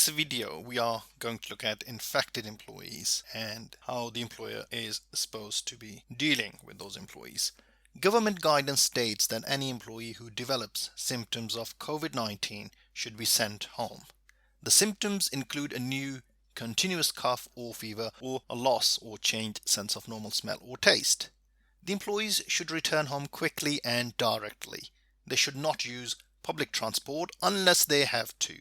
this video, we are going to look at infected employees and how the employer is supposed to be dealing with those employees. Government guidance states that any employee who develops symptoms of COVID-19 should be sent home. The symptoms include a new continuous cough or fever, or a loss or changed sense of normal smell or taste. The employees should return home quickly and directly. They should not use public transport unless they have to,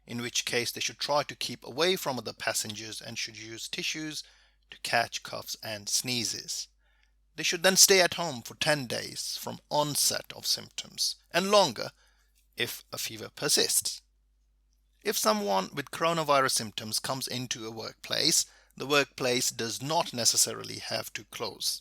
in which case they should try to keep away from other passengers and should use tissues to catch coughs and sneezes. They should then stay at home for 10 days from onset of symptoms and longer if a fever persists. If someone with coronavirus symptoms comes into a workplace, the workplace does not necessarily have to close.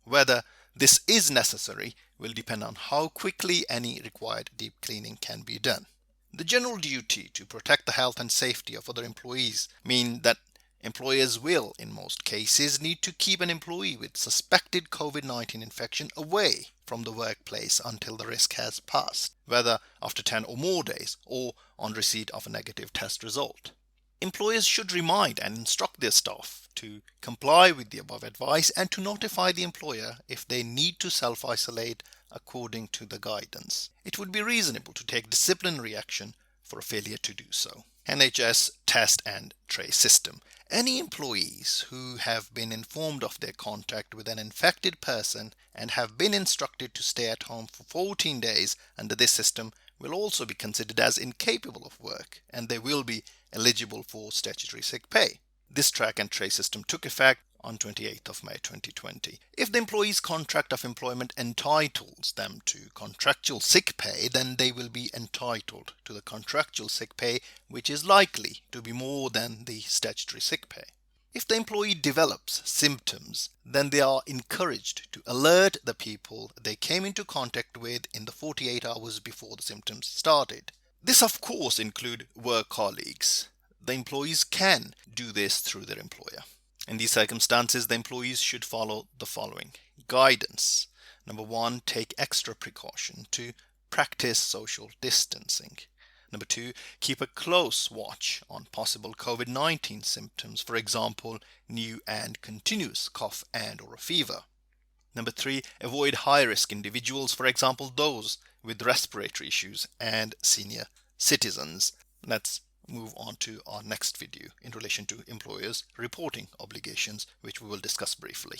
Whether this is necessary will depend on how quickly any required deep cleaning can be done. The general duty to protect the health and safety of other employees mean that employers will, in most cases, need to keep an employee with suspected COVID-19 infection away from the workplace until the risk has passed, whether after 10 or more days or on receipt of a negative test result. Employers should remind and instruct their staff to comply with the above advice and to notify the employer if they need to self-isolate according to the guidance. It would be reasonable to take disciplinary action for a failure to do so. NHS test and trace system. Any employees who have been informed of their contact with an infected person and have been instructed to stay at home for 14 days under this system will also be considered as incapable of work, and they will be eligible for statutory sick pay. This track and trace system took effect on 28th of May 2020. If the employee's contract of employment entitles them to contractual sick pay, then they will be entitled to the contractual sick pay, which is likely to be more than the statutory sick pay. If the employee develops symptoms, then they are encouraged to alert the people they came into contact with in the 48 hours before the symptoms started. This of course includes work colleagues. The employees can do this through their employer. In these circumstances, the employees should follow the following guidance. Number 1, take extra precaution to practice social distancing. Number 2, keep a close watch on possible COVID-19 symptoms, for example, new and continuous cough and or a fever. Number 3, avoid high-risk individuals, for example, those with respiratory issues and senior citizens. Let's move on to our next video in relation to employers' reporting obligations, which we will discuss briefly.